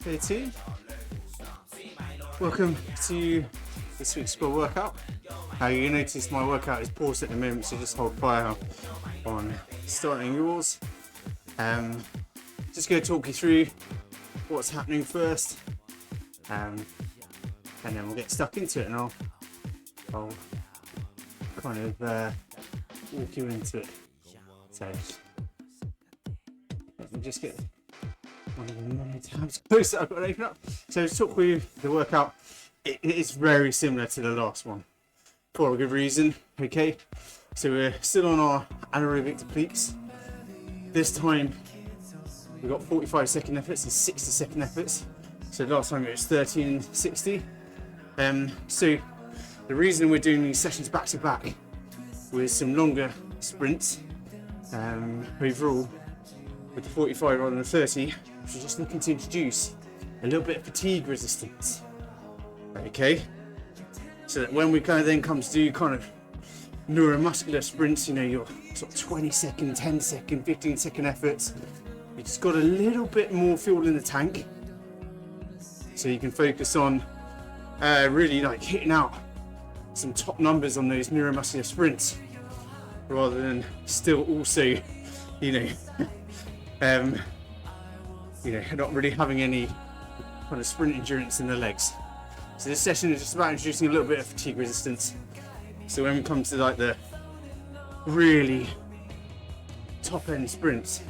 Day 2. Welcome to this week's squad workout. You notice my workout is paused at the moment, so just hold fire on starting yours. Just going to talk you through what's happening first, and then we'll get stuck into it, and I'll kind of walk you into it. So let me just get one of the many tabs close that I've got to open up. So to talk with the workout, it is very similar to the last one for a good reason. Okay, so we're still on our anaerobic depletes. This time we've got 45-second efforts and 60-second efforts. So last time it was 30 and 60. So the reason we're doing these sessions back to back with some longer sprints overall with the 45 rather than the 30, we're just looking to introduce a little bit of fatigue resistance. Okay, so that when we then come to do kind of neuromuscular sprints, you know, your sort of 20-second, 10-second, 15-second efforts, you just got a little bit more fuel in the tank, so you can focus on really like hitting out some top numbers on those neuromuscular sprints, rather than still also, you know, not really having any kind of sprint endurance in the legs. So this session is just about introducing a little bit of fatigue resistance. So when we come to like the really top end sprints,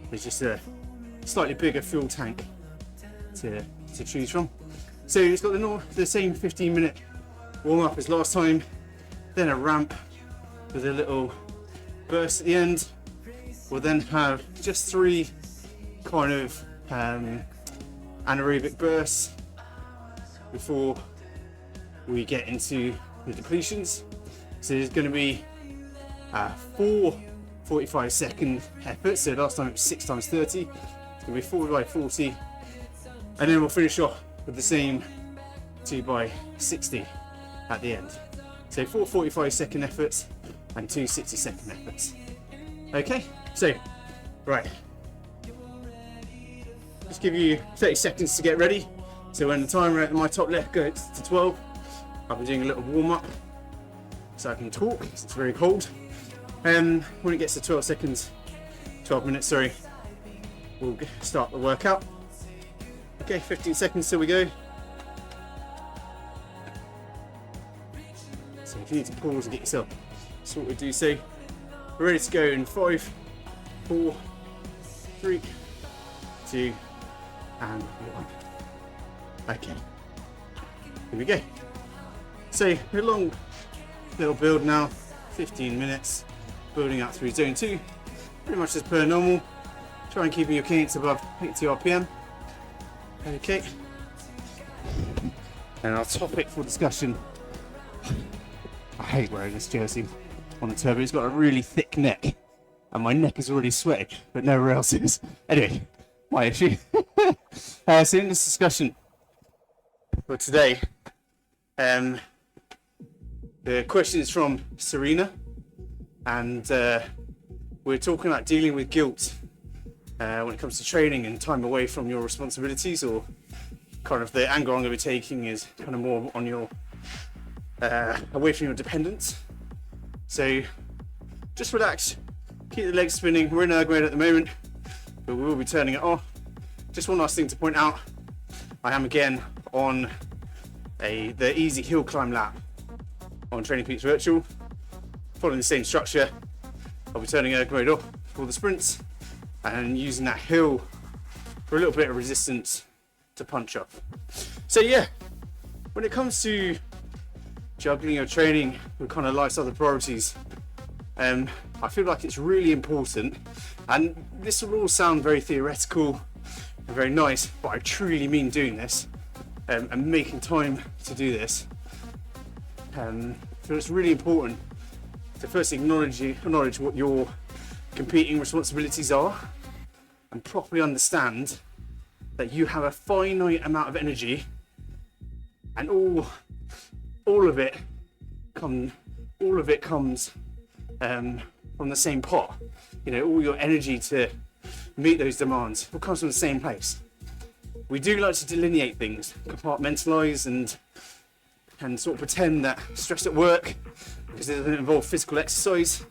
there's just a slightly bigger fuel tank to choose from. So it's got the same 15-minute warm up as last time, then a ramp with a little burst at the end. We'll then have just 3 kind of anaerobic bursts before we get into the depletions. So there's going to be 4 45-second efforts. So last time it was 6 times 30. It's going to be 4 by 40, and then we'll finish off with the same 2 by 60 at the end. So 4 45-second efforts and 2 60-second efforts. Okay, so right, just give you 30 seconds to get ready. So when the timer at my top left goes to 12, I'll be doing a little warm up so I can talk, because it's very cold. When it gets to 12 minutes, sorry, we'll start the workout. Okay, 15 seconds till we go. So if you need to pause and get yourself sorted, do so. We're ready to go in 5, 4, 3, 2, and 1. Okay, here we go. So a long little build now, 15 minutes, building up through zone 2, pretty much as per normal. Try and keep your cadence above 80 RPM. Okay, and our topic for discussion, I hate wearing this jersey on the turbo. It's got a really thick neck and my neck is already sweating, but nowhere else is. Anyway, my issue. So in this discussion for today, the question is from Serena, and we're talking about dealing with guilt when it comes to training and time away from your responsibilities, or kind of the angle I'm going to be taking is kind of more on your away from your dependence. So just relax, keep the legs spinning. We're in erg mode at the moment, but we will be turning it off. Just one last thing to point out, I am again on the easy hill climb lap on Training Peaks Virtual, following the same structure. I'll be turning erg mode off for the sprints and using that hill for a little bit of resistance to punch up. So yeah, when it comes to juggling your training with kind of life's other priorities, I feel like it's really important, and this will all sound very theoretical and very nice, but I truly mean doing this and making time to do this. So it's really important to first acknowledge what your competing responsibilities are, and properly understand that you have a finite amount of energy, and all of it comes from the same pot. You know, all your energy to meet those demands all comes from the same place. we do like to delineate things, compartmentalise and sort of pretend that stress at work, because it doesn't involve physical exercise,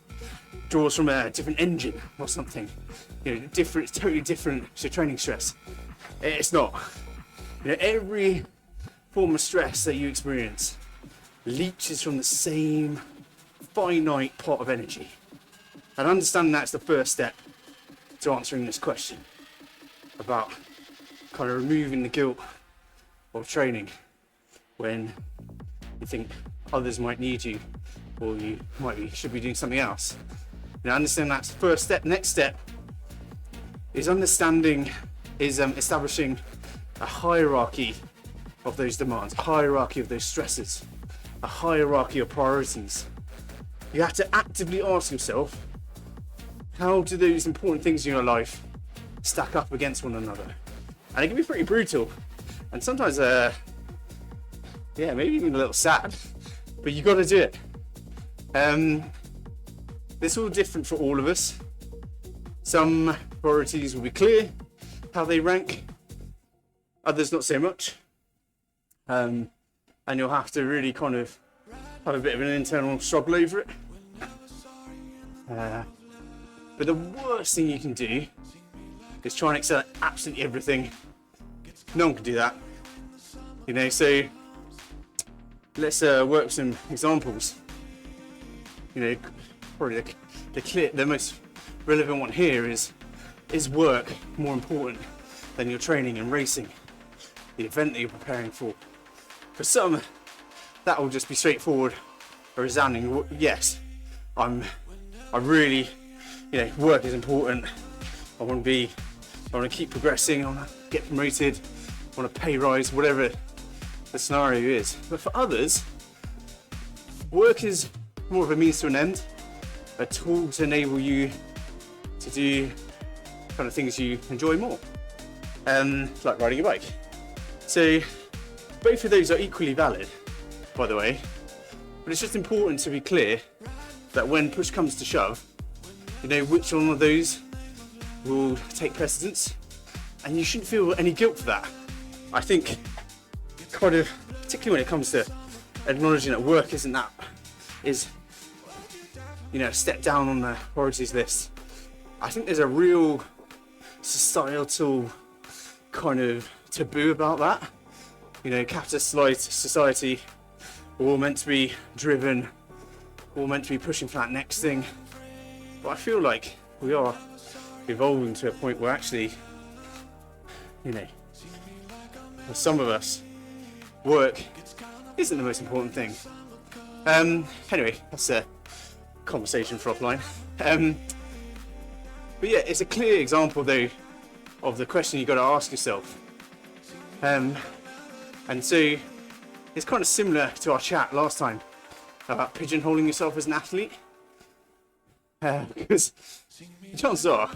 draws from a different engine or something. You know, different, it's totally different to training stress. It's not. You know, every form of stress that you experience leaches from the same finite pot of energy. And understanding that's the first step to answering this question about kind of removing the guilt of training when you think others might need you, or you should be doing something else. Now, understand that's the first step. Next step is establishing a hierarchy of those demands, a hierarchy of those stresses, a hierarchy of priorities. You have to actively ask yourself, how do those important things in your life stack up against one another? And it can be pretty brutal, and sometimes, maybe even a little sad, but you got to do it. It's all different for all of us. Some priorities will be clear, how they rank, others not so much. And you'll have to really kind of have a bit of an internal struggle over it. But the worst thing you can do is try and excel at absolutely everything. No one can do that. You know, so let's work some examples. You know, probably the most relevant one here is work more important than your training and racing, the event that you're preparing for? For some, that will just be straightforward, a resounding yes. I really, work is important. I want to keep progressing. I want to get promoted. I want a pay rise, whatever the scenario is. But for others, work is more of a means to an end, a tool to enable you to do kind of things you enjoy more, like riding a bike. So both of those are equally valid, by the way, but it's just important to be clear that when push comes to shove, you know which one of those will take precedence, and you shouldn't feel any guilt for that. I think kind of, particularly when it comes to acknowledging that work is a step down on the priorities list, I think there's a real societal kind of taboo about that. You know, capitalist society, we're all meant to be driven, we're all meant to be pushing for that next thing. But I feel like we are evolving to a point where actually, for some of us, work isn't the most important thing. Anyway, that's a conversation for offline. But yeah, it's a clear example though of the question you've got to ask yourself. And so it's kind of similar to our chat last time about pigeonholing yourself as an athlete. Because chances are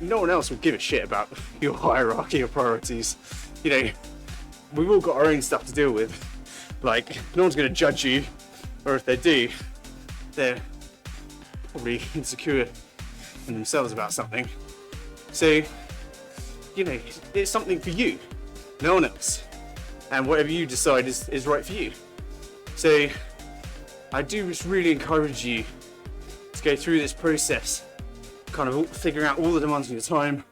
no one else will give a shit about your hierarchy of priorities. You know, we've all got our own stuff to deal with. Like, no one's going to judge you, or if they do, they're probably insecure in themselves about something. So, it's something for you, no one else. And whatever you decide is right for you. So, I do just really encourage you to go through this process, kind of figuring out all the demands of your time,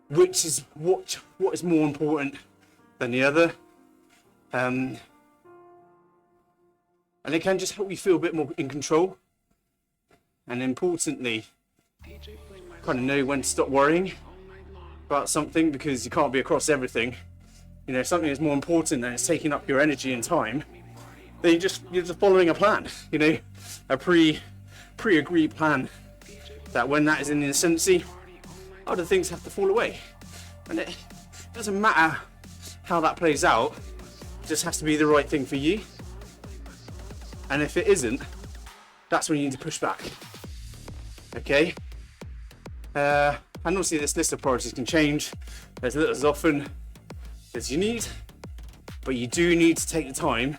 which is what is more important than the other. And it can just help you feel a bit more in control. And importantly, kind of know when to stop worrying about something, because you can't be across everything. If something is more important and it's taking up your energy and time, then you're just following a plan, a pre-agreed plan, that when that is in the ascendancy, other things have to fall away. And it doesn't matter how that plays out, it just has to be the right thing for you. And if it isn't, that's when you need to push back. Okay? And obviously this list of priorities can change as often as you need, but you do need to take the time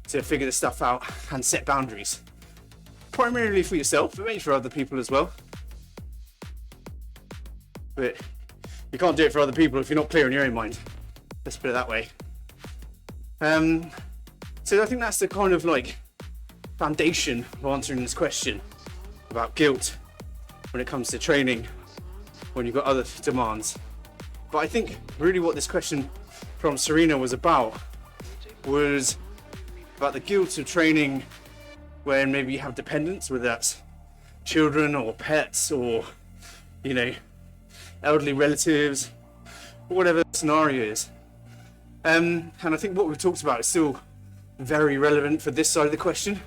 to figure this stuff out and set boundaries. Primarily for yourself, but maybe for other people as well. But You can't do it for other people if you're not clear in your own mind. Let's put it that way. So I think that's the kind of like foundation of answering this question about guilt when it comes to training, when you've got other demands. But I think really what this question from Serena was about the guilt of training when maybe you have dependents, whether that's children or pets or, you know, elderly relatives, or whatever the scenario is. And I think what we've talked about is still very relevant for this side of the question,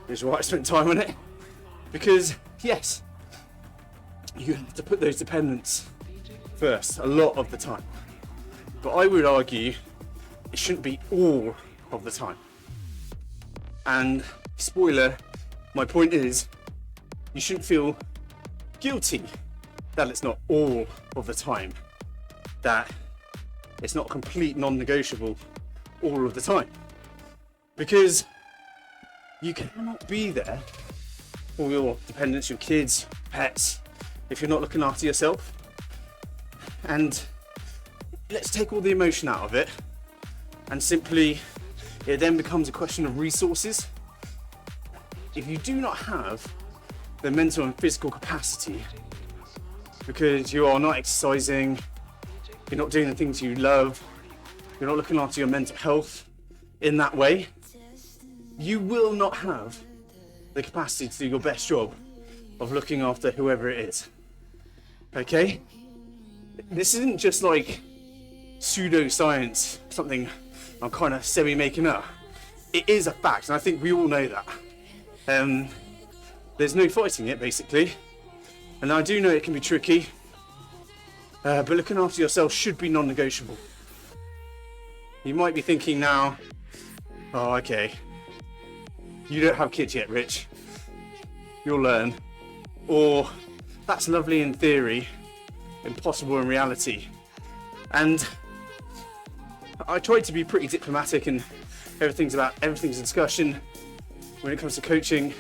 which is why I spent time on it. Because yes, you have to put those dependents first a lot of the time. But I would argue it shouldn't be all of the time. And spoiler, my point is, you shouldn't feel guilty that it's not all of the time, that it's not complete non-negotiable all of the time. Because you cannot be there for your dependents, your kids, pets, if you're not looking after yourself. And let's take all the emotion out of it, and simply it then becomes a question of resources. If you do not have the mental and physical capacity, because you are not exercising, you're not doing the things you love, you're not looking after your mental health in that way, you will not have the capacity to do your best job of looking after whoever it is. Okay? This isn't just like pseudoscience, something I'm kind of semi-making up. It is a fact, and I think we all know that. There's no fighting it, basically. And I do know it can be tricky, but looking after yourself should be non-negotiable. You might be thinking now, oh, okay, you don't have kids yet, Rich. You'll learn. Or, that's lovely in theory, impossible in reality. And I tried to be pretty diplomatic, and everything's a discussion when it comes to coaching.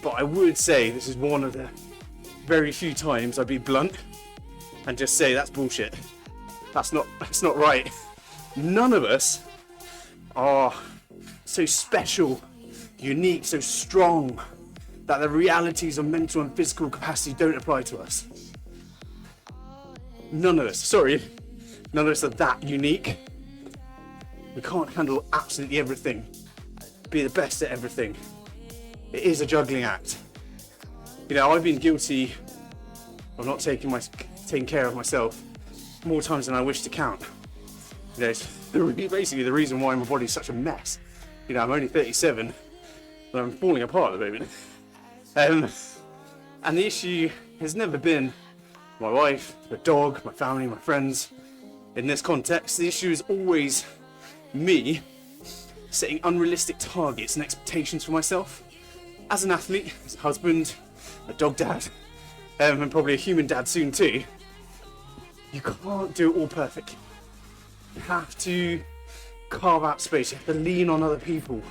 But I would say this is one of the very few times I'd be blunt and just say that's bullshit. That's not right. None of us are so special, unique, so strong that the realities of mental and physical capacity don't apply to us. None of us are that unique. We can't handle absolutely everything, be the best at everything. It is a juggling act. You know, I've been guilty of not taking care of myself more times than I wish to count. You know, it's basically the reason why my body's such a mess. You know, I'm only 37, but I'm falling apart at the moment. And the issue has never been my wife, the dog, my family, my friends. In this context, the issue is always me setting unrealistic targets and expectations for myself. As an athlete, as a husband, a dog dad, and probably a human dad soon too, you can't do it all perfectly. You have to carve out space, you have to lean on other people.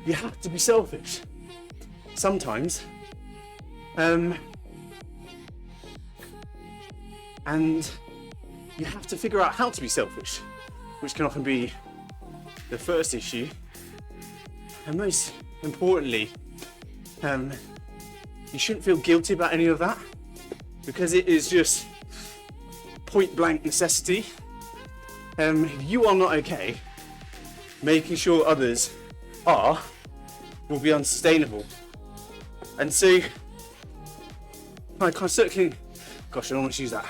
You have to be selfish. Sometimes. And you have to figure out how to be selfish, which can often be the first issue. And most importantly, you shouldn't feel guilty about any of that, because it is just point blank necessity. If you are not okay, making sure others are will be unsustainable. And so, kind of circling, gosh, I don't want to use that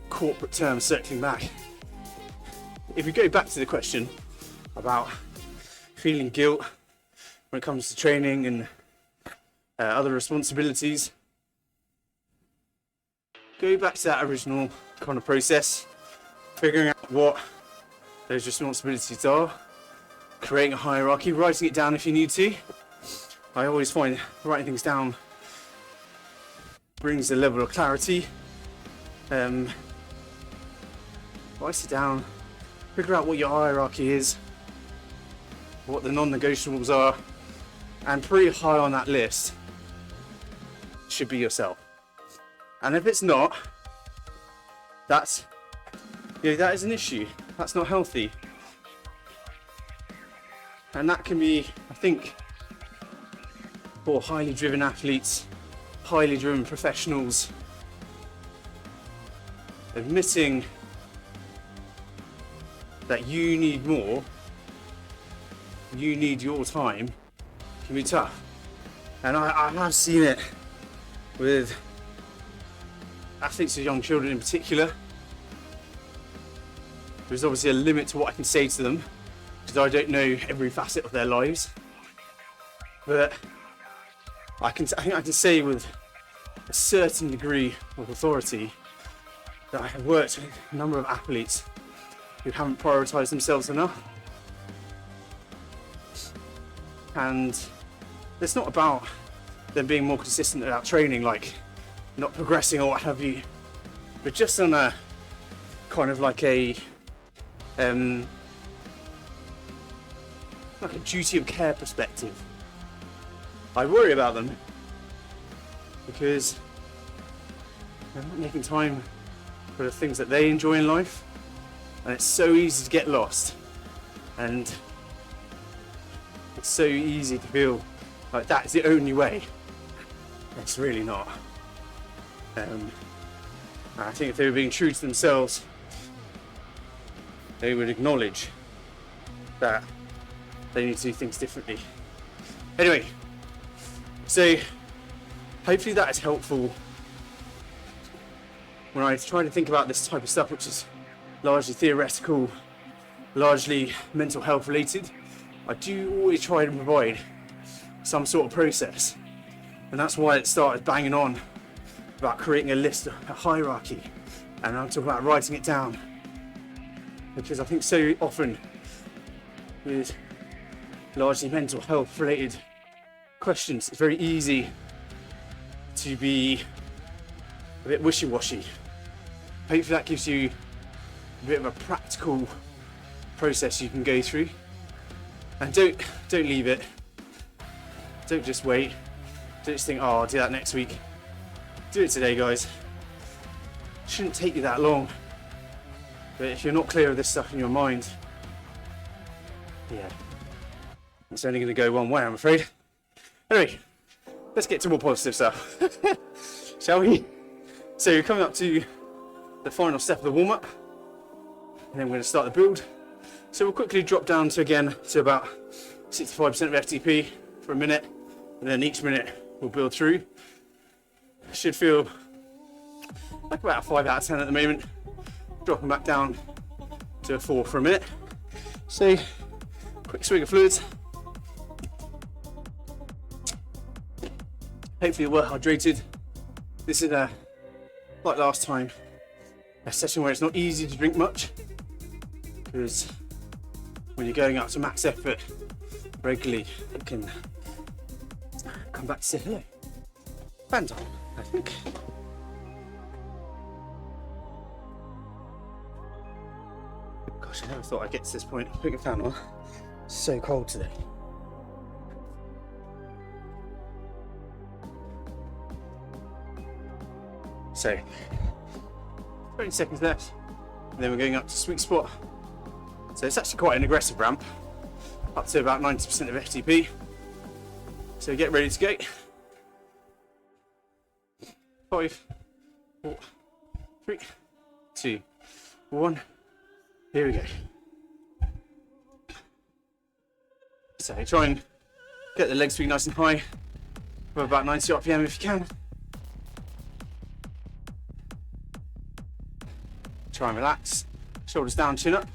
corporate term, circling back. If we go back to the question about feeling guilt when it comes to training and other responsibilities, go back to that original kind of process, figuring out what those responsibilities are, creating a hierarchy, writing it down if you need to. I always find writing things down brings a level of clarity. Write it down, figure out what your hierarchy is, what the non-negotiables are, and pretty high on that list should be yourself. And if it's not, That's, you know, that is an issue. That's not healthy. And that can be, I think, for highly driven athletes, highly driven professionals, admitting that you need more, you need your time, can be tough. And I have seen it with athletes with young children in particular. There's obviously a limit to what I can say to them, because I don't know every facet of their lives. But I think I can say with a certain degree of authority that I have worked with a number of athletes who haven't prioritised themselves enough. And it's not about them being more consistent about training, like not progressing or what have you, but just on a kind of like a duty of care perspective. I worry about them because they're not making time for the things that they enjoy in life, and it's so easy to get lost, and it's so easy to feel like that's the only way. It's really not. I think if they were being true to themselves, they would acknowledge that they need to do things differently. Anyway, so hopefully that is helpful when I try to think about this type of stuff, which is largely theoretical, largely mental health related. I do always try to provide some sort of process, and that's why it started banging on about creating a list, a hierarchy, and I'm talking about writing it down, because I think so often with largely mental health related questions, it's very easy to be a bit wishy-washy. Hopefully that gives you a bit of a practical process you can go through, and don't leave it. Don't just wait. Don't just think, oh, I'll do that next week. Do it today, guys. It shouldn't take you that long, but if you're not clear of this stuff in your mind, yeah, it's only going to go one way, I'm afraid. Anyway, let's get to more positive stuff, shall we? So we're coming up to the final step of the warm-up, and then we're going to start the build. So we'll quickly drop down to about 65% of FTP for a minute, and then each minute we'll build through. Should feel like about a 5 out of 10 at the moment, dropping back down to a 4 for a minute. So quick swig of fluids. Hopefully you're well hydrated. This is like last time, a session where it's not easy to drink much, because when you're going up to max effort regularly, it can come back to say hello. Band on, I think. Gosh, I never thought I'd get to this point. Putting a fan on. It's so cold today. So, 30 seconds left, and then we're going up to sweet spot. So it's actually quite an aggressive ramp, up to about 90% of FTP. So get ready to go. 5, 4, 3, 2, 1. Here we go. So try and get the leg speed nice and high for about 90 RPM if you can. Try and relax, shoulders down, chin up.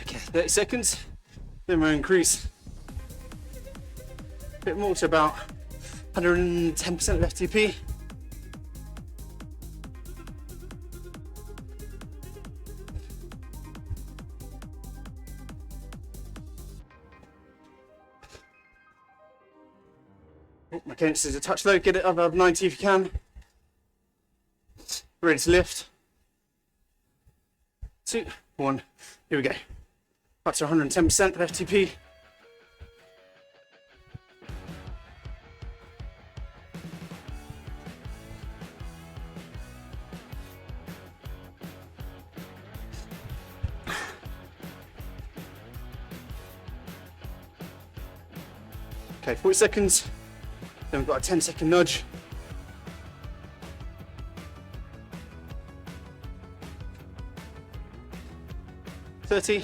Okay, 30 seconds, then we'll increase a bit more to about 110% of FTP. My cadence is a touch low, get it above 90 if you can. Ready to lift. 2, 1. Here we go. Back to 110% of FTP. Okay, 40 seconds. Then we've got a 10-second nudge. 30.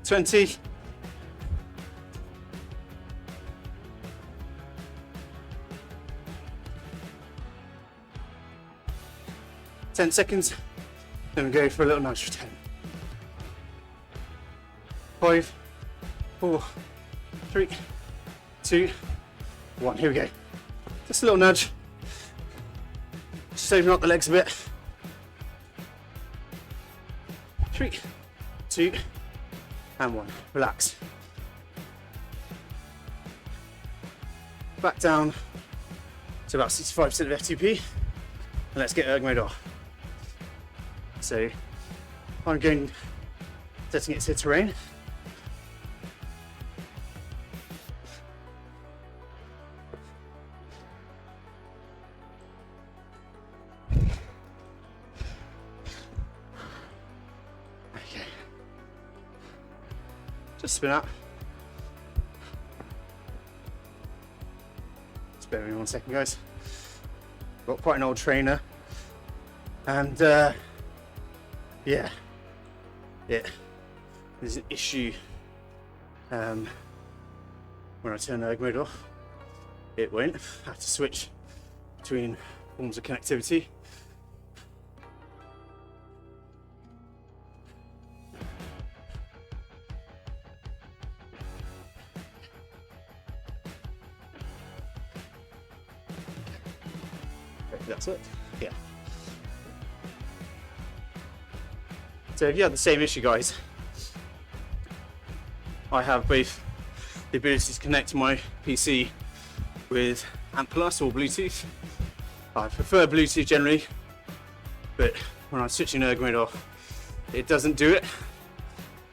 20. 10 seconds. Then we go for a little nudge for 10. 5, 4, 3, 2, 1. Here we go. Just a little nudge. Just open up the legs a bit. 3, 2, and 1. Relax. Back down to about 65% of FTP. And let's get erg mode off. So I'm going, setting it to terrain. Okay. Just spin up. Just bear with me 1 second, guys. Got quite an old trainer, and yeah, there's an issue when I turn erg mode off. It won't. I have to switch between forms of connectivity. That's it. Yeah. So if you have the same issue, guys, I have both the ability to connect to my PC with Ant Plus or Bluetooth. I prefer Bluetooth generally, but when I'm switching erg mode off, it doesn't do it,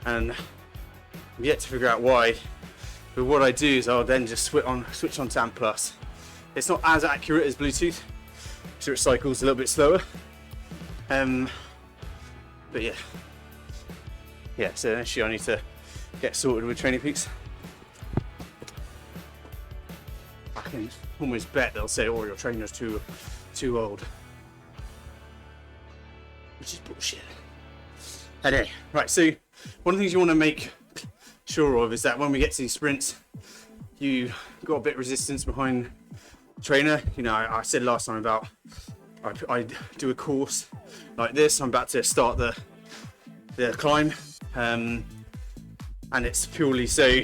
and I'm yet to figure out why. But what I do is I'll then just switch on to Ant Plus. It's not as accurate as Bluetooth, so it cycles a little bit slower. But yeah, so an issue I need to get sorted with Training Peaks. I can almost bet they'll say, "Oh, your trainer's too old," which is bullshit. Anyway, right. So one of the things you want to make sure of is that when we get to these sprints, you got a bit of resistance behind the trainer. You know, I said last time about I do a course like this. I'm about to start the climb, and it's purely so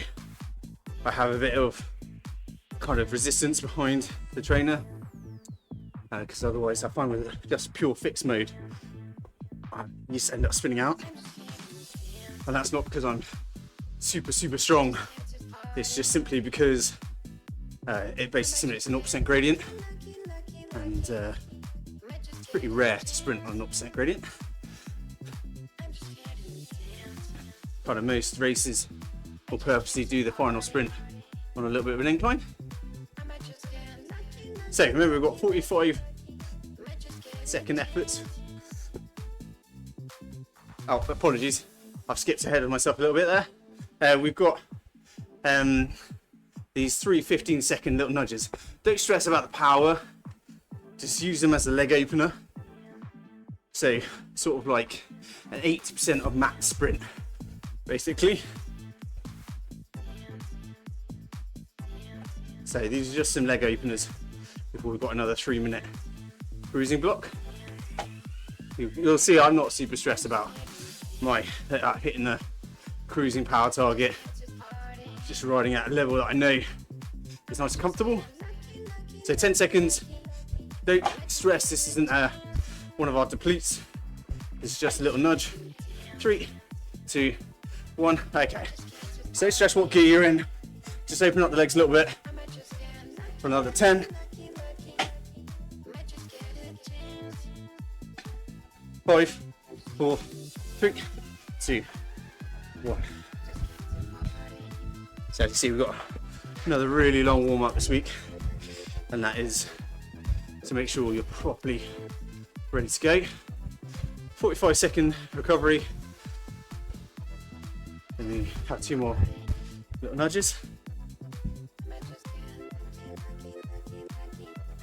I have a bit of kind of resistance behind the trainer, because otherwise I find with just pure fixed mode you just end up spinning out, and that's not because I'm super strong. It's just simply because it basically simulates a 0% gradient, and it's pretty rare to sprint on a 0% gradient. Kind of most races will purposely do the final sprint on a little bit of an incline. So remember, we've got 45-second efforts. Oh, apologies, I've skipped ahead of myself a little bit there. We've got these 3 15-second little nudges. Don't stress about the power, just use them as a leg opener. So sort of like an 80% of max sprint, basically. So these are just some leg openers before we've got another 3-minute cruising block. You'll see I'm not super stressed about my hitting the cruising power target. Just riding at a level that I know is nice and comfortable. So 10 seconds. Don't stress, this isn't one of our depletes. It's just a little nudge. 3, 2, 1. Okay. So stress what gear you're in. Just open up the legs a little bit. for another 10. 5, 4, 3, 2, 1. So as you see, we've got another really long warm up this week, and that is to make sure you're properly ready to go. 45-second recovery, and then have 2 more little nudges.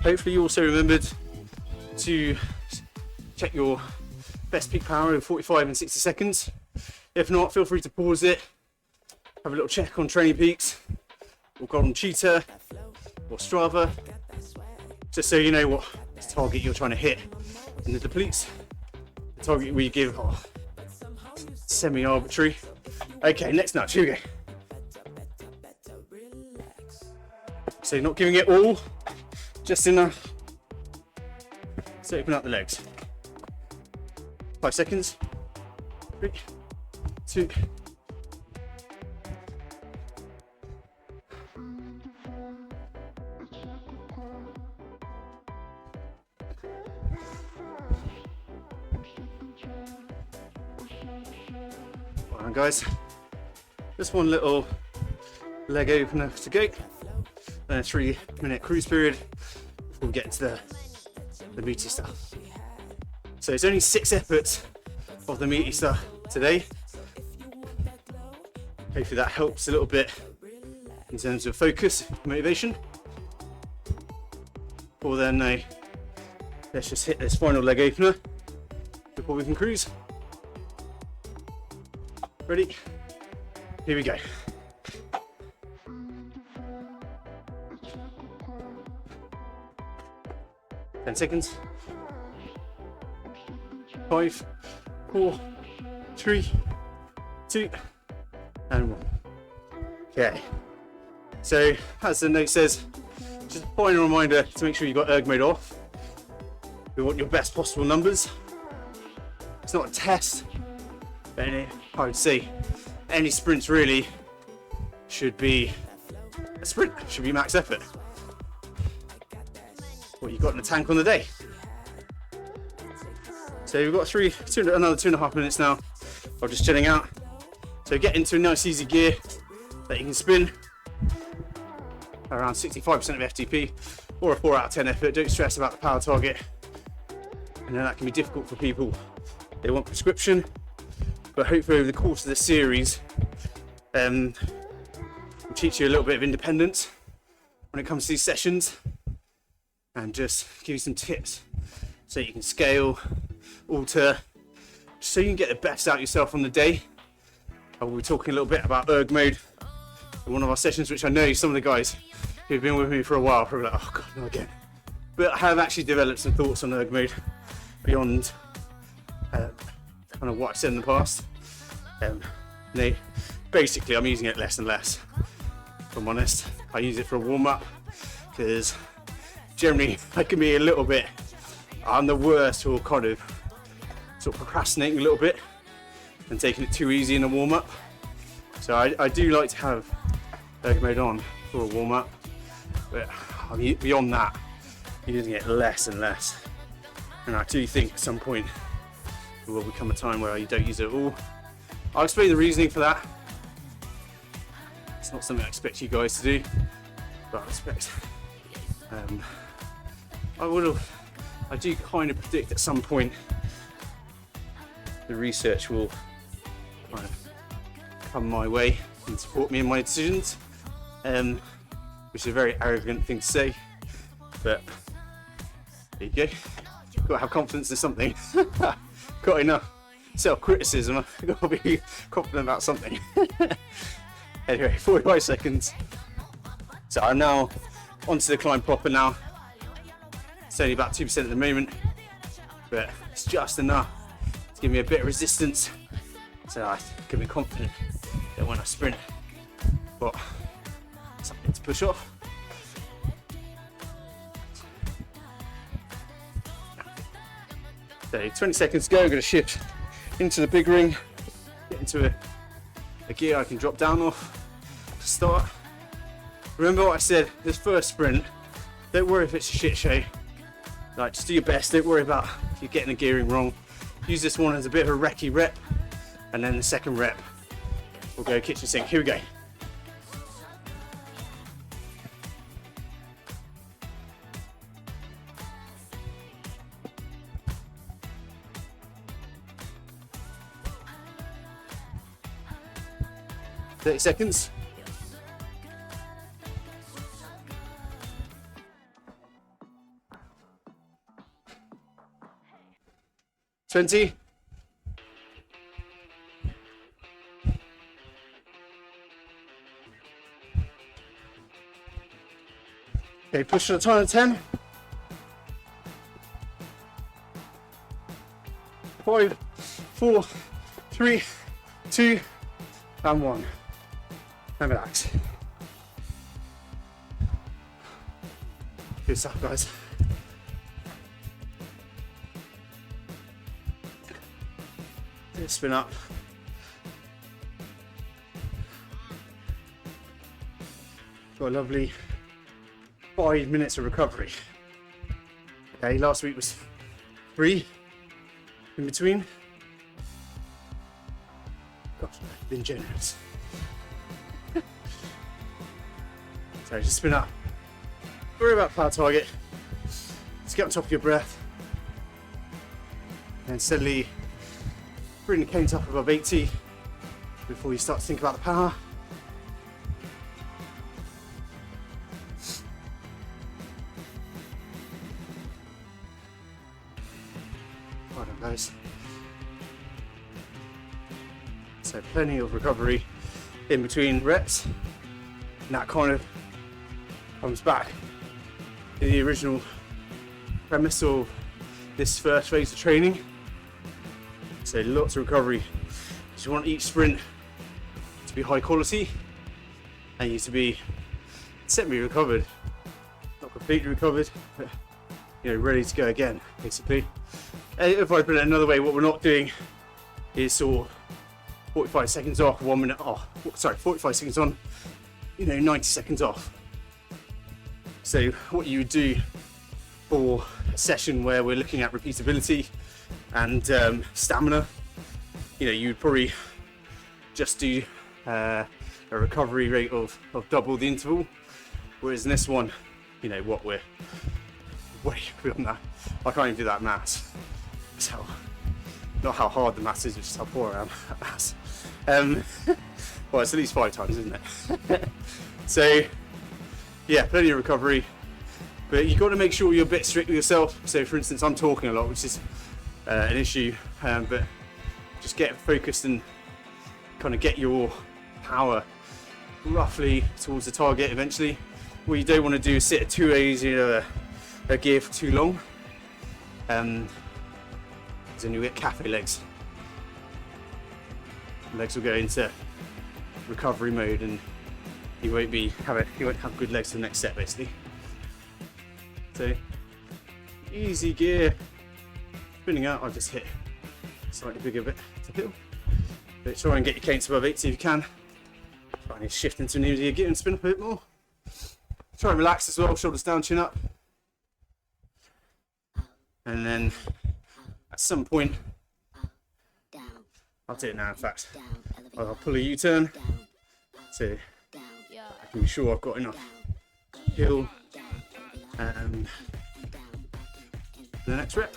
Hopefully you also remembered to check your best peak power in 45 and 60 seconds. If not, feel free to pause it, have a little check on Training Peaks or Golden Cheetah or Strava, just so you know what target you're trying to hit in the depletes. The target we give are semi-arbitrary. Okay, next nudge, here we go. So not giving it all, just enough to open up the legs. 5 seconds. 3, 2. Alright guys, just one little leg opener to go, and a 3-minute cruise period before we get into the meaty stuff. So it's only 6 efforts of the meaty stuff today. Hopefully that helps a little bit in terms of focus, motivation. Or then let's just hit this final leg opener before we can cruise. Ready? Here we go. Ten seconds. 5, 4, 3, 2, and 1. Okay. So, as the note says, just a final reminder to make sure you've got erg mode off. We want your best possible numbers. It's not a test, but I would say any sprints really should be a sprint, should be max effort. What you've got in the tank on the day. So we've got another 2.5 minutes now of just chilling out. So get into a nice easy gear that you can spin around 65% of FTP or a 4 out of 10 effort. Don't stress about the power target. I know that can be difficult for people. They want prescription, but hopefully over the course of this series, we'll teach you a little bit of independence when it comes to these sessions, and just give you some tips so you can scale, alter, so you can get the best out of yourself on the day. And we'll be talking a little bit about erg mode in one of our sessions, which I know some of the guys who've been with me for a while probably like, oh god, no again. But I have actually developed some thoughts on erg mode beyond kind of what I've said in the past. Basically I'm using it less and less, if I'm honest. I use it for a warm-up because generally I can be a little bit, I'm the worst for kind of sort of procrastinating a little bit and taking it too easy in a warm-up. So I do like to have erg mode on for a warm-up, but beyond that, I'm using it less and less. And I do think at some point there will become a time where you don't use it at all. I'll explain the reasoning for that. It's not something I expect you guys to do, but I expect I do kind of predict at some point the research will kind of come my way and support me in my decisions, which is a very arrogant thing to say, but there you go. You've got to have confidence in something. Got enough self-criticism, I've got to be confident about something. Anyway, 45 seconds. So I'm now onto the climb proper now. It's only about 2% at the moment, but it's just enough to give me a bit of resistance, so I can be confident that when I sprint, I've got something to push off. So 20 seconds to go, I'm going to shift into the big ring, get into a gear I can drop down off to start. Remember what I said, this first sprint Don't worry if it's a shit show. Like, just do your best. Don't worry about if you're getting the gearing wrong. Use this one as a bit of a recce rep, and then the second rep we'll go kitchen sink. Here we go. "30 seconds. "20. Okay, push on a time of 10. 5, 4, 3, 2, and 1. And relax. Good stuff, guys. Spin up. Got a lovely 5 minutes of recovery. Okay, last week was 3 in between. Gosh, I've been generous. So just spin up. Worry about power target. Just get on top of your breath. And steadily bring the canes up above 80 before you start to think about the power. Well done, guys. So plenty of recovery in between reps, and that kind of comes back to the original premise of this first phase of training. So lots of recovery. You want each sprint to be high quality and you to be semi-recovered, not completely recovered, but ready to go again, basically. If I put it another way, what we're not doing is sort of 45 seconds off, 1 minute off. Sorry, 45 seconds on, 90 seconds off. So what you would do for a session where we're looking at repeatability and stamina, you would probably just do a recovery rate of double the interval, whereas in this one, what, we're way beyond that. I can't even do that maths. So not how hard the maths is, just how poor I am at maths. Well, it's at least 5 times, isn't it? So yeah, plenty of recovery, but you've got to make sure you're a bit strict with yourself. So for instance, I'm talking a lot, which is an issue, but just get focused and kind of get your power roughly towards the target eventually. What you don't want to do is sit at 2 A's, a gear for too long, because then you'll get cafe legs. Legs will go into recovery mode and you won't have good legs for the next set, basically. So easy gear. Spinning out, I'll just hit a slightly bigger bit to hill. But try and get your canes above 80 if you can. Try and shift into an easier gear and spin up a bit more. Try and relax as well, shoulders down, chin up. And then at some point, I'll do it now in fact, I'll pull a U-turn so I can be sure I've got enough hill and the next rep.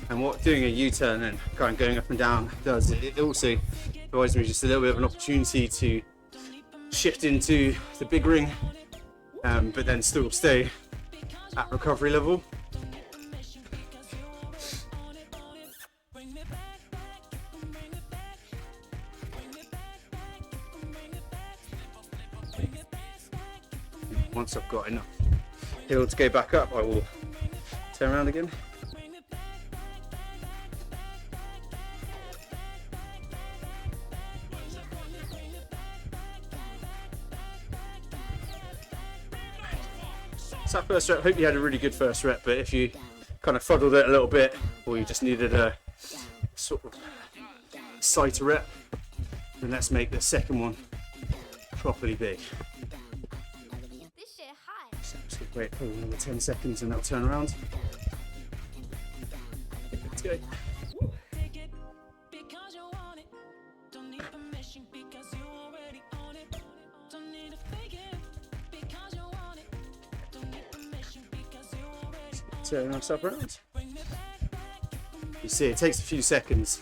And what doing a U-turn and kind of going up and down does, it also provides me just a little bit of an opportunity to shift into the big ring, but then still stay at recovery level. Once I've got enough hill to go back up, I will turn around again. So that first rep, hope you had a really good first rep, but if you kind of fuddled it a little bit, or you just needed a sort of sighter rep, then let's make the second one properly big. This shit hot. So I'm just gonna wait for another 10 seconds and that'll turn around. Let's go. Take it because you want it. Don't need permission because you already own it. Don't need to fake it because you want it. Don't need permission because you already Turn myself around. bring it back. You see, it takes a few seconds,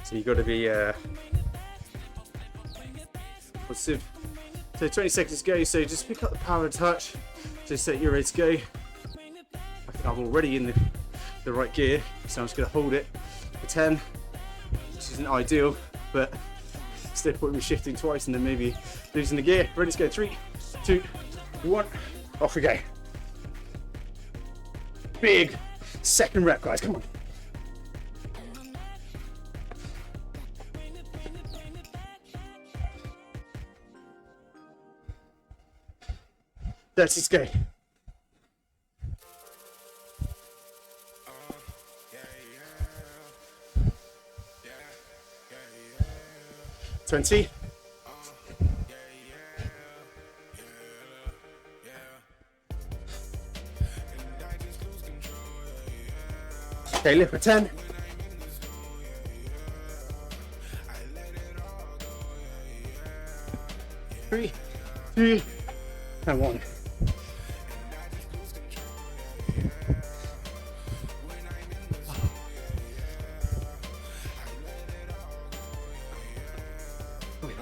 so you've got to be positive. So 20 seconds to go, so just pick up the power touch, just set you're ready to go. I think I'm already in the right gear, so I'm just going to hold it for 10, which isn't ideal, but still point me shifting twice and then maybe losing the gear. Ready to go, 3, 2, 1, off we go. Big second rep, guys, come on. Let's go. Twenty. Okay, lift for 10. 3, 2, and 1.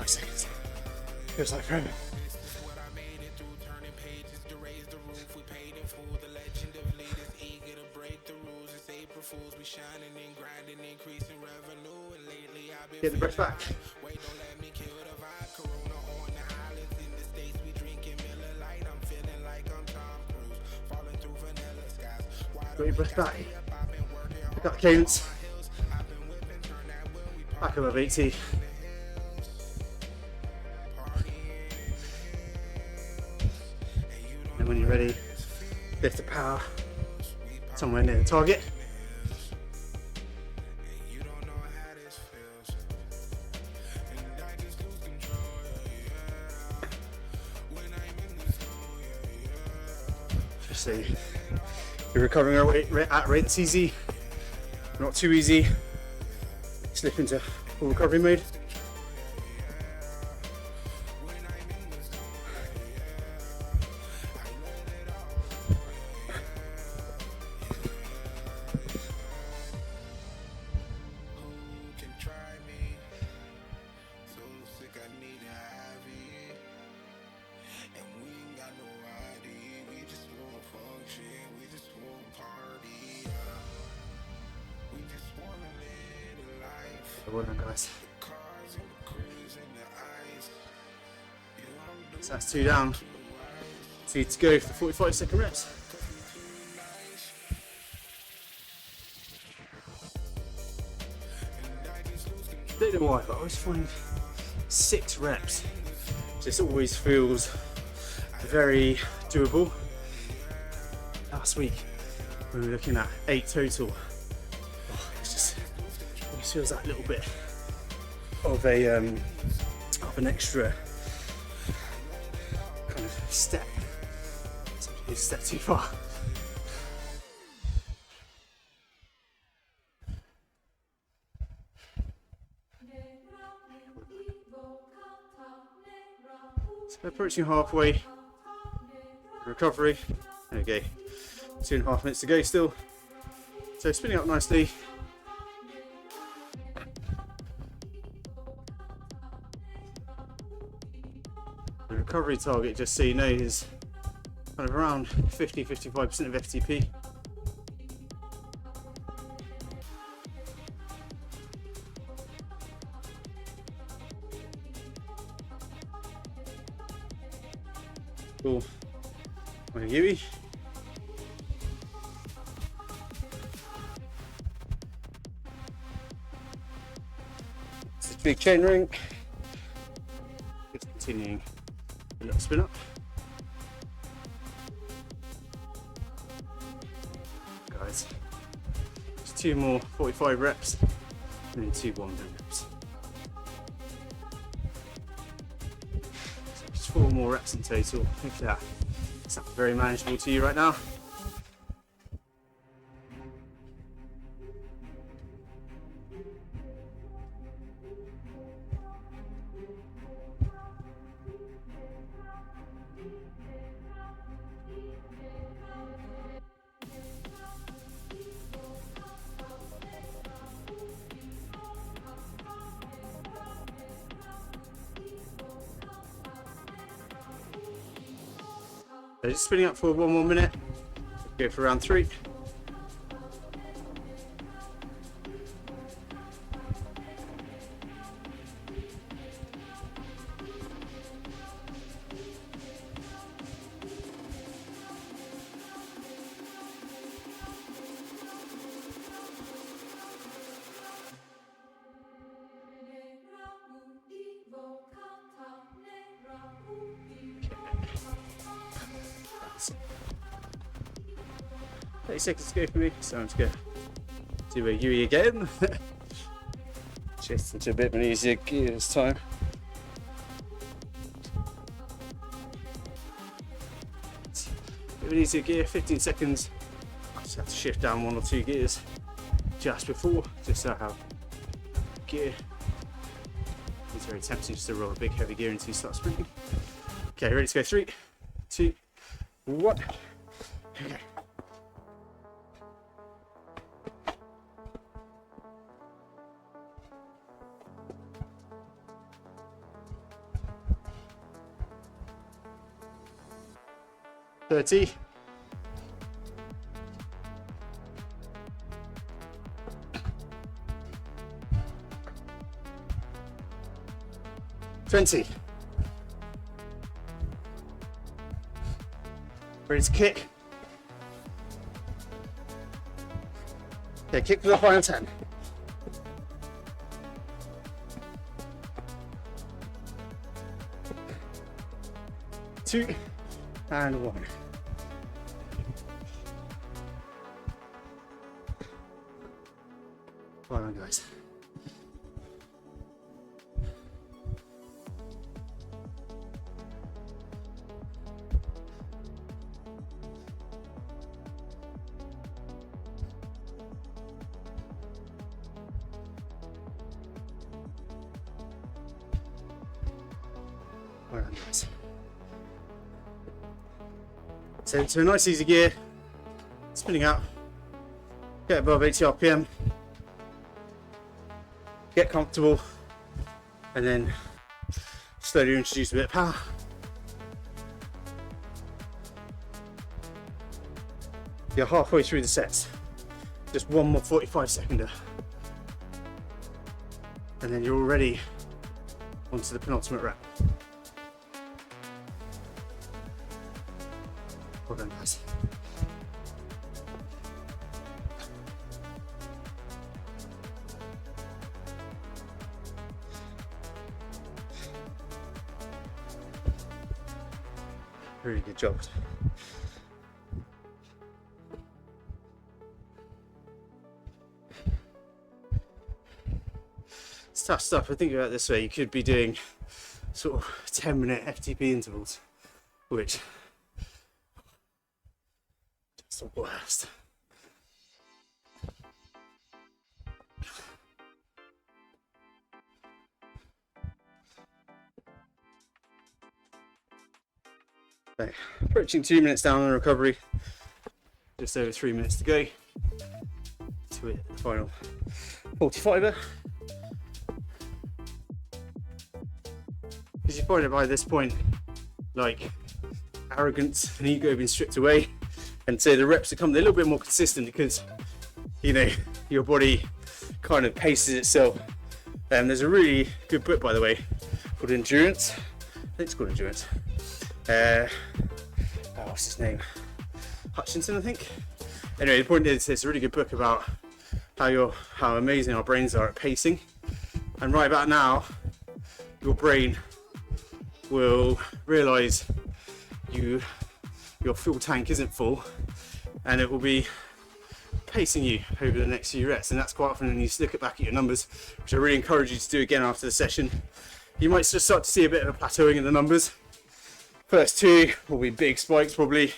Seconds. Feels like forever. Get the breath back. Got your breath back. Pick up the cadence. Back above 80. And when you're ready, lift the power somewhere near the target. Just so you're recovering at rate that's easy, not too easy. Slip into full recovery mode. Well done, guys. So that's 2 down. 2 to go for 45-second reps. Don't know why, but I always find 6 reps just always feels very doable. Last week we were looking at 8 total. It feels that little bit of an extra kind of step. Sometimes a step too far. So approaching halfway. Recovery. Okay, 2.5 minutes to go still. So spinning up nicely. The recovery target, just so you know, is kind of around 50-55% of FTP. Cool. Like a Yui. It's a big chain ring. Just continuing a little spin up. Guys, 2 more 45 reps, and then 2 1-minute reps. So just 4 more reps in total. If that sounds very manageable to you right now. So just spinning up for 1 more minute. Go for round 3. That's 30 seconds to go for me, so I'm just going to do a Yui again. Just into a bit of an easier gear this time. Bit of an easier gear, 15 seconds. I just have to shift down 1 or 2 gears just before, just so I have gear. It's very tempting just to roll a big heavy gear until you start sprinting. Okay, ready to go? 3, 2, 1. Okay. Thirty. 20. Ready to kick. Okay, kick for the final 10. 2 and 1. Well done, guys. Well done, guys. So into a nice easy gear, spinning out, get above 80 RPM, get comfortable, and then slowly introduce a bit of power. You're halfway through the sets, just 1 more 45-seconder, and then you're already onto the penultimate rep. Well done, guys. Really good job. It's tough stuff. I think about it this way, you could be doing sort of 10-minute FTP intervals, which is the worst. Okay, approaching 2 minutes down on the recovery, just over 3 minutes to go to hit the final 45er. Because you find it by this point, like, arrogance and ego being stripped away, and so the reps become a little bit more consistent because, you know, your body kind of paces itself. There's a really good book, by the way, called Endurance. I think it's called Endurance. What's his name? Hutchinson, I think. Anyway, the point is, it's a really good book about how amazing our brains are at pacing. And right about now, your brain will realise your fuel tank isn't full, and it will be pacing you over the next few reps, and that's quite often when you look back at your numbers, which I really encourage you to do again after the session. You might just start to see a bit of a plateauing in the numbers. First two will be big spikes probably,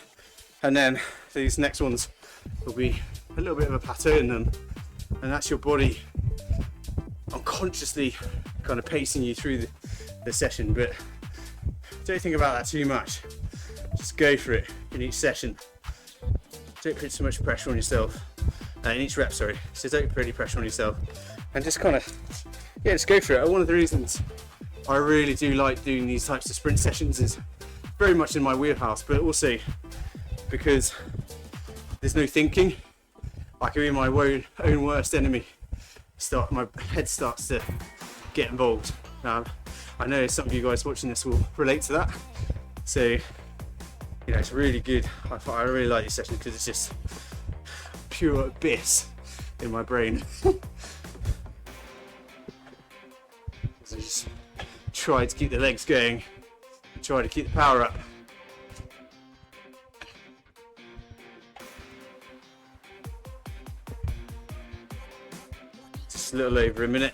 and then these next ones will be a little bit of a plateau in them, and that's your body unconsciously kind of pacing you through the session. But don't think about that too much, just go for it in each session. Don't put so much pressure on yourself, in each rep, sorry, so don't put any pressure on yourself, and just kind of, yeah, just go for it. One of the reasons I really do like doing these types of sprint sessions is very much in my wheelhouse, but also because there's no thinking. I can be my own worst enemy. My head starts to get involved. I know some of you guys watching this will relate to that. So, you know, it's really good. I really like these sessions because it's just pure abyss in my brain. So just try to keep the legs going, try to keep the power up. Just a little over a minute.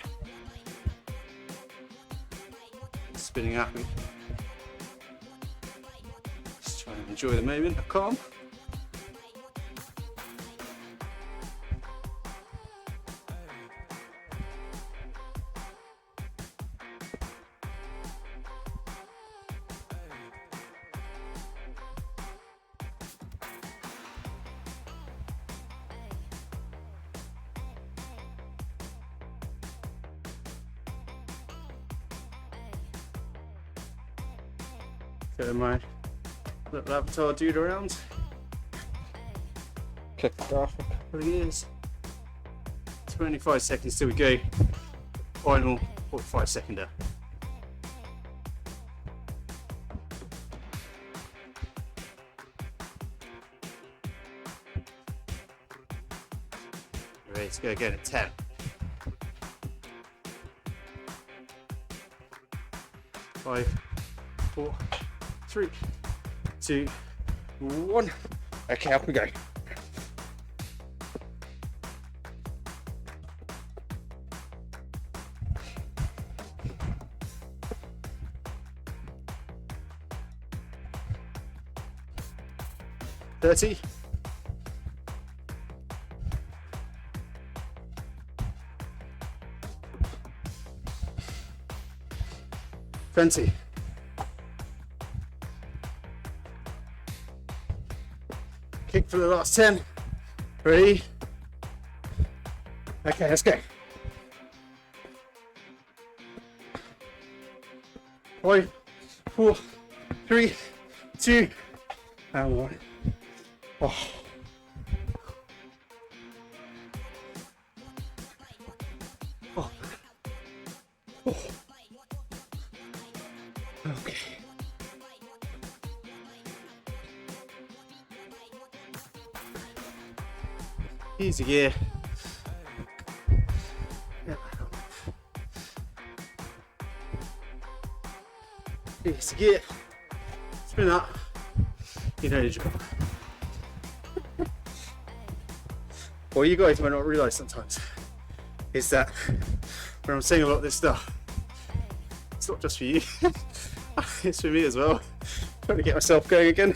Spinning happy. Just try and enjoy the moment of calm. Get my little avatar dude around. Kick it off a couple of years. 25 seconds till we go. Final 45 seconder. Ready to go again at 10. 5, 4, 3, 2, 1. Okay, up we go. $30. 20. Kick for the last 10. Ready? Okay, let's go. 5, 4, 3, 2, and 1. Oh. Oh. Oh. Okay. Easy gear. Easy gear. Spin up. You know the drill. What you guys might not realise sometimes is that when I'm saying a lot of this stuff, it's not just for you, it's for me as well. Trying to get myself going again.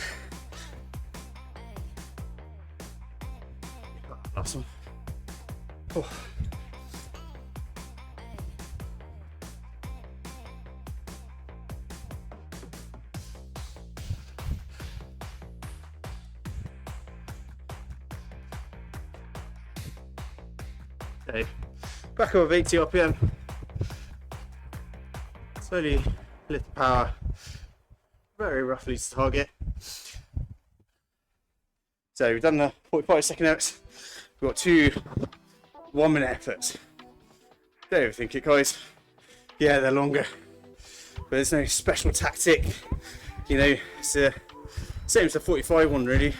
Last one. Oh. Okay, back above 80 RPM. Slowly lift the power very roughly to target. So we've done the 45-second reps. We've got 2 1-minute efforts. Don't overthink it, guys. Yeah, they're longer, but there's no special tactic. You know, it's the same as the 45 one, really.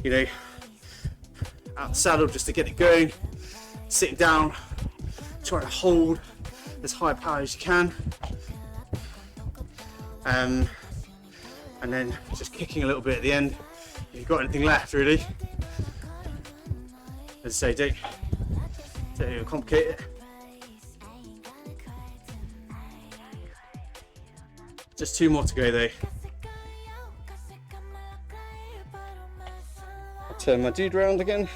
You know, out the saddle just to get it going. Sitting down, trying to hold as high power as you can, and then just kicking a little bit at the end if you've got anything left, really. As I say, don't overcomplicate it. Just 2 more to go though. I'll turn my dude round again.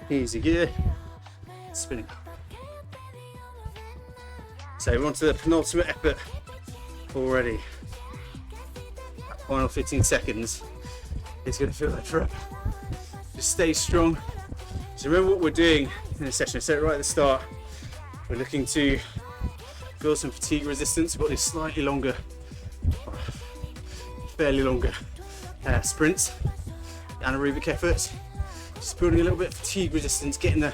Easy gear. Spinning. So we're on to the penultimate effort already. That final 15 seconds is going to feel like forever. Just stay strong. So remember what we're doing in this session. I said it right at the start. We're looking to build some fatigue resistance. We've got these slightly longer, fairly longer sprints, anaerobic efforts. Just building a little bit of fatigue resistance, getting the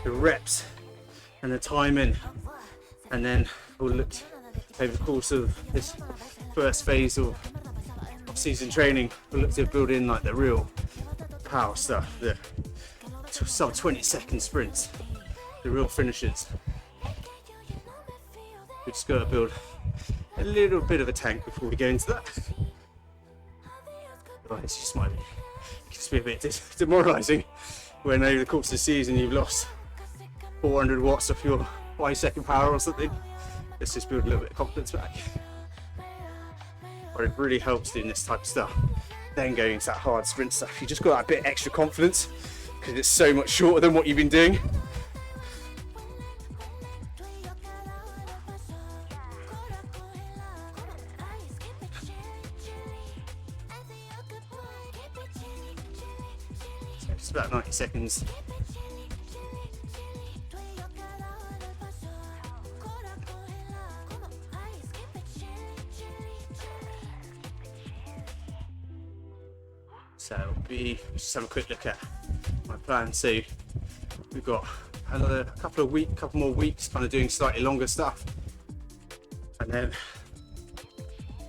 reps and the time in. And then we'll look over the course of this first phase of season training, we'll look to build in like the real power stuff, the sub 20-second sprints, the real finishes. We just got to build a little bit of a tank before we go into that. Otherwise, it just might be a bit demoralising when over the course of the season you've lost 400 watts of your 5-second power or something. Let's just build a little bit of confidence back. But it really helps doing this type of stuff. Then going into that hard sprint stuff, you just got that bit extra confidence because it's so much shorter than what you've been doing. So just about 90 seconds. So just have a quick look at my plan. So we've got another couple more weeks kind of doing slightly longer stuff, and then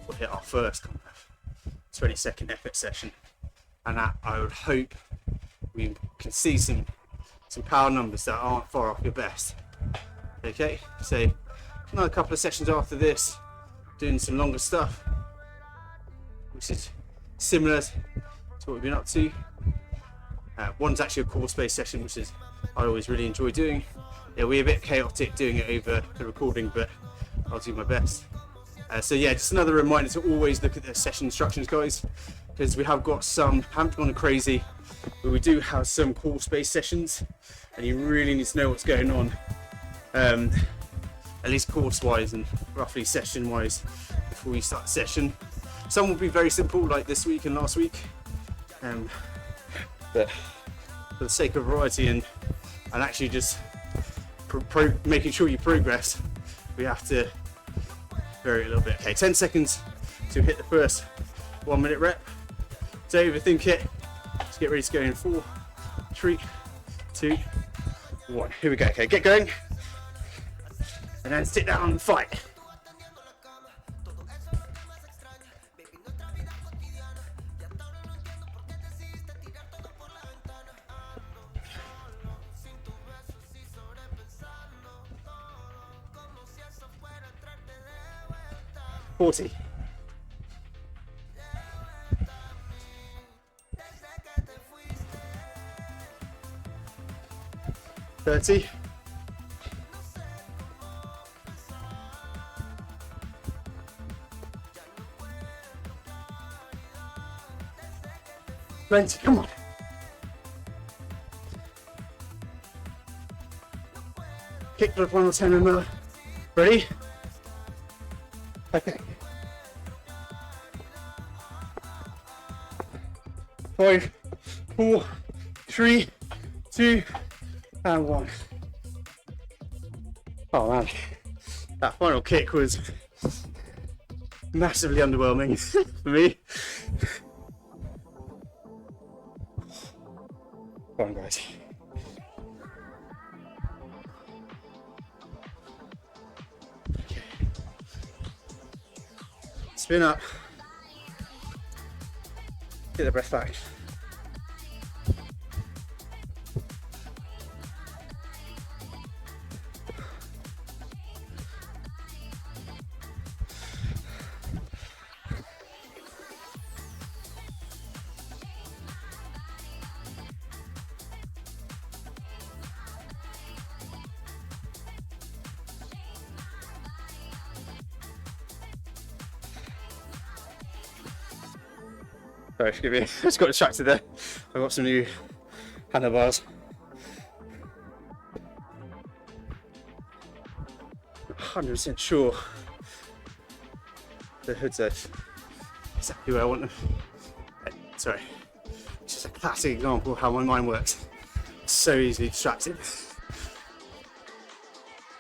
we'll hit our first kind of 20-second effort session, and that I would hope we can see some power numbers that aren't far off your best. Okay, so another couple of sessions after this, doing some longer stuff, which is similar to what we've been up to. One's actually a course-based session, which is I always really enjoy doing. It'll be a bit chaotic doing it over the recording, but I'll do my best. So yeah, just another reminder to always look at the session instructions, guys, because we have got some, haven't gone crazy, but we do have some course-based sessions, and you really need to know what's going on, at least course-wise and roughly session-wise before you start the session. Some will be very simple, like this week and last week. But for the sake of variety and actually just making sure you progress, we have to vary a little bit. Okay, 10 seconds to hit the first 1 minute rep. Don't overthink it. Just get ready to go in 4, 3, 2, 1. Here we go. Okay, get going. And then sit down and fight. $40. 30. 20, come on. Kick for the final 10 and another. Ready? Okay. 5, 4, 3, 2, and 1. Oh man, that final kick was massively underwhelming for me. Come on, guys. Okay. Spin up. Get the breath back. Sorry, excuse me. I just got distracted there. I got some new handlebars. 100% sure the hoods are exactly where I want them. Sorry, it's just a classic example of how my mind works. So easily distracted.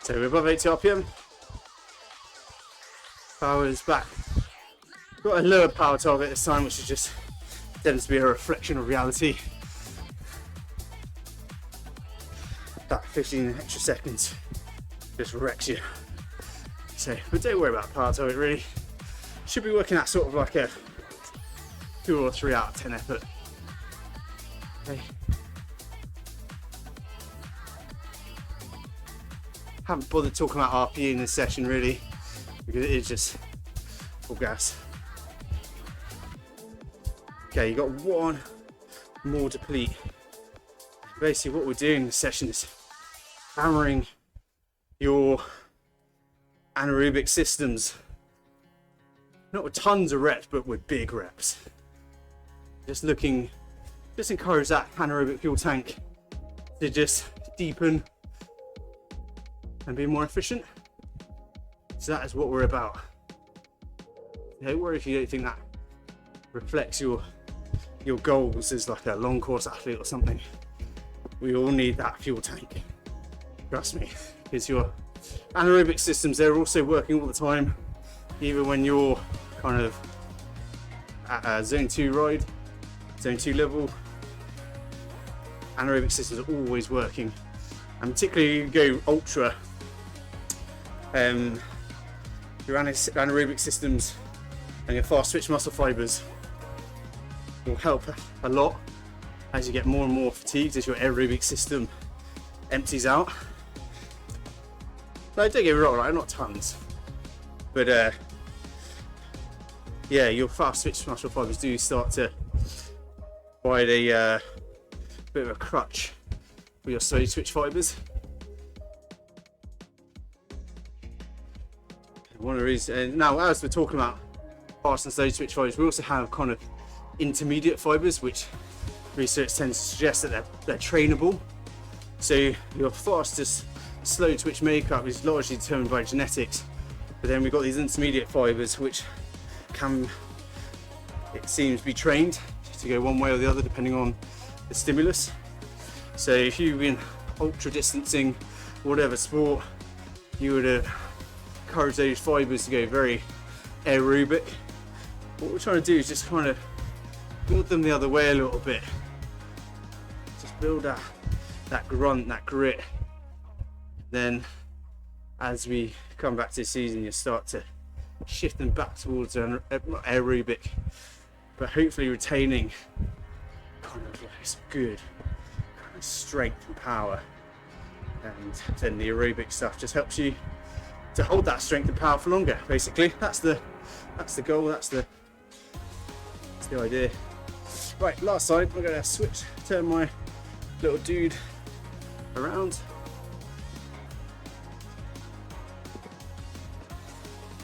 So we're above 80 RPM. Power is back. Got a lower power target this time, which is just tends to be a reflection of reality. That 15 extra seconds just wrecks you. So, but don't worry about power target really. Should be working at sort of like a 2 or 3 out of 10 effort. Okay. Haven't bothered talking about RPE in this session really, because it is just full gas. Okay, you got one more deplete. Basically what we're doing in this session is hammering your anaerobic systems. Not with tons of reps, but with big reps. Just encourage that anaerobic fuel tank to just deepen and be more efficient. So that is what we're about. Don't worry if you don't think that reflects your goals as like a long course athlete or something. We all need that fuel tank. Trust me, because your anaerobic systems, they're also working all the time, even when you're kind of at a zone 2 ride, zone 2 level. Anaerobic systems are always working, and particularly you go ultra, your anaerobic systems and your fast twitch muscle fibers will help a lot as you get more and more fatigued, as your aerobic system empties out. No, don't get me wrong, right? Not tons, but yeah, your fast twitch muscle fibers do start to provide a bit of a crutch for your slow twitch fibers. One of the reasons, now as we're talking about fast and slow twitch fibers, we also have kind of intermediate fibers, which research tends to suggest that they're trainable. So your fastest slow twitch makeup is largely determined by genetics, but then we've got these intermediate fibers which can, it seems, be trained to go one way or the other depending on the stimulus. So if you've been ultra distancing, whatever sport, you would encourage those fibers to go very aerobic. What we're trying to do is just kind of build them the other way a little bit. Just build that grunt, that grit. Then as we come back to the season, you start to shift them back towards aerobic, but hopefully retaining kind of like some good kind of strength and power. And then the aerobic stuff just helps you to hold that strength and power for longer. Basically, that's the goal. That's the idea. Right, last side. We're going to turn my little dude around.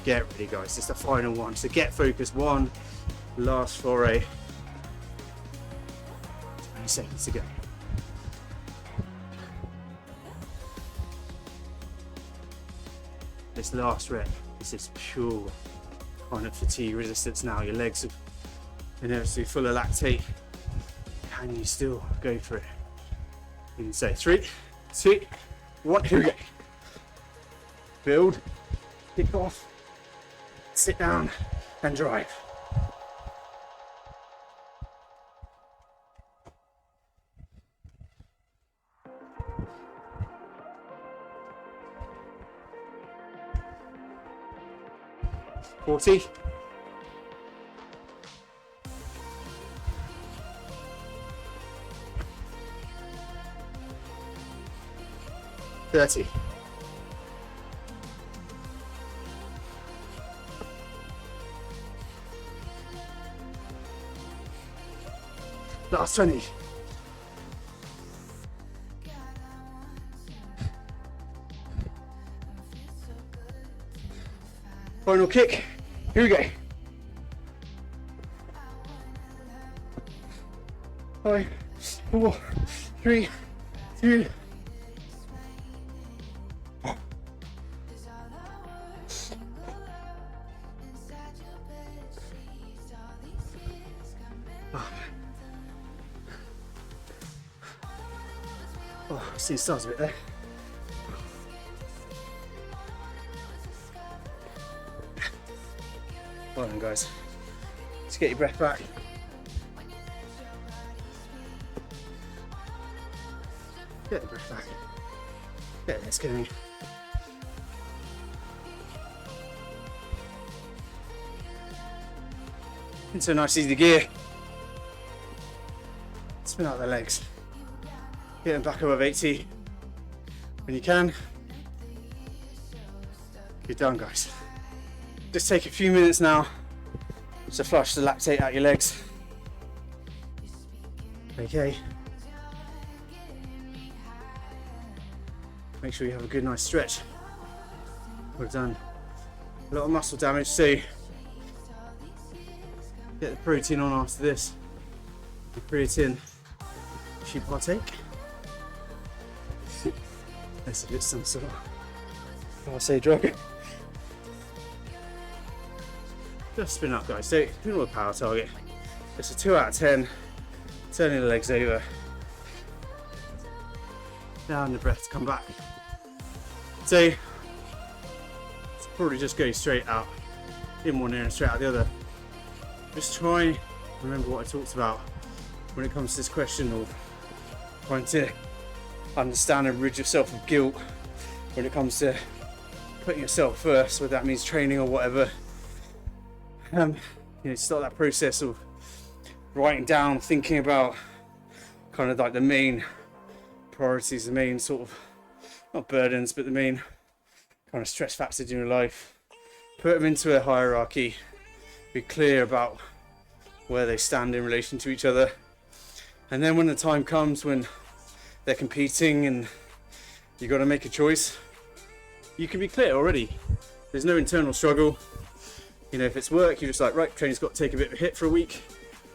Get ready, guys. It's the final one. So get focused. One last foray. 20 seconds to go. This last rep, this is pure kind of fatigue resistance now. Your legs are inevitably full of lactate. Can you still go for it? You can say 3, 2, 1, here we go. Build, kick off, sit down and drive. $40. 30. Last 20. Final kick. Here we go. 5, 4, 3, 2. Oh, I see the stars a bit there. Well done, guys. Let's get your breath back. Get the breath back. Get this going. Into a nice easy gear. Spin out the legs. Get them back above 80 when you can. You're done, guys. Just take a few minutes now to flush the lactate out your legs. Okay. Make sure you have a good nice stretch. We've done a lot of muscle damage, so get the protein on after this. The creatine should partake. This is some sort of, how I say, drug. Just spin up, guys. So, do not a power target. It's a 2 out of 10. Turning the legs over. Down the breath to come back. So, it's probably just go straight out in one ear and straight out the other. Just try and remember what I talked about when it comes to this question of trying to understand and rid yourself of guilt when it comes to putting yourself first, whether that means training or whatever. You know, start that process of writing down, thinking about kind of like the main priorities, the main sort of, not burdens, but the main kind of stress factors in your life. Put them into a hierarchy, be clear about where they stand in relation to each other. And then when the time comes when they're competing and you've got to make a choice, you can be clear already. There's no internal struggle. You know, if it's work, you're just like, right, training's got to take a bit of a hit for a week.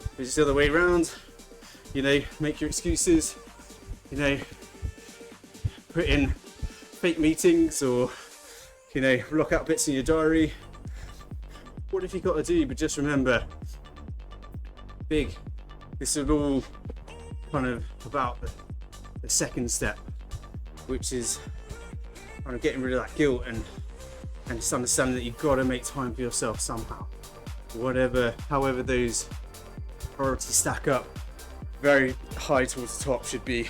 If it's the other way around, you know, make your excuses, you know, put in fake meetings or, you know, block out bits in your diary. What have you got to do? But just remember, this is all kind of about the second step, which is kind of getting rid of that guilt and just understanding that you've got to make time for yourself somehow. However those priorities stack up, very high towards the top should be,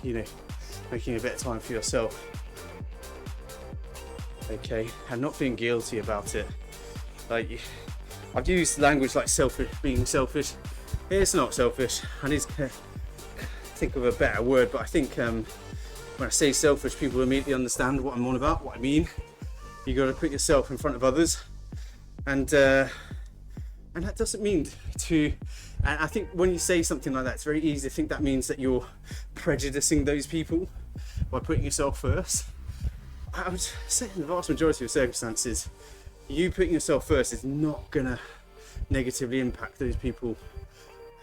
you know, making a bit of time for yourself. Okay, and not feeling guilty about it. Like, I've used language like selfish, being selfish. It's not selfish. I need to think of a better word, but I think when I say selfish, people immediately understand what I'm on about, what I mean. You got to put yourself in front of others, and that doesn't mean to. And I think when you say something like that, it's very easy to think that means that you're prejudicing those people by putting yourself first. I would say in the vast majority of circumstances, you putting yourself first is not gonna negatively impact those people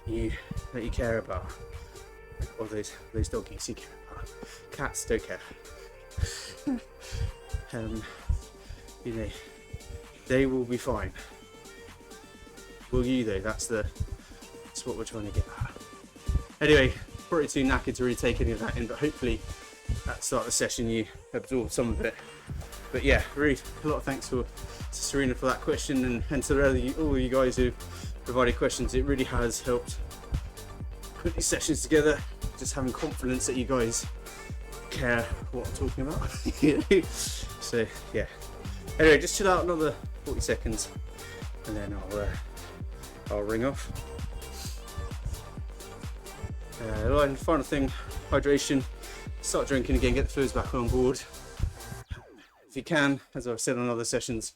that you care about, or those doggies you care about. Cats don't care. You know, they will be fine. Will you though? That's what we're trying to get at. Anyway, probably too knackered to really take any of that in, but hopefully at the start of the session you absorb some of it. But yeah, really a lot of thanks to Serena for that question, and to all of you guys who provided questions. It really has helped put these sessions together, just having confidence that you guys care what I'm talking about. So yeah, anyway, just chill out another 40 seconds and then I'll ring off. And final thing, hydration. Start drinking again, get the fluids back on board. If you can, as I've said on other sessions,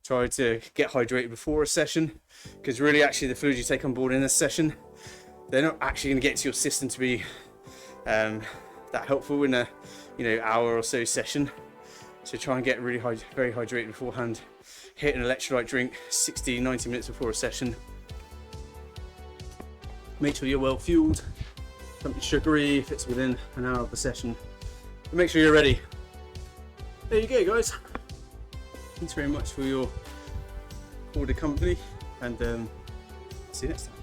try to get hydrated before a session, because really actually the fluids you take on board in a session, they're not actually going to get to your system to be that helpful in a hour or so session. So try and get really very hydrated beforehand. Hit an electrolyte drink 60-90 minutes before a session. Make sure you're well fueled, something sugary if it's within an hour of the session. But make sure you're ready. There you go, guys. Thanks very much for your order company, and see you next time.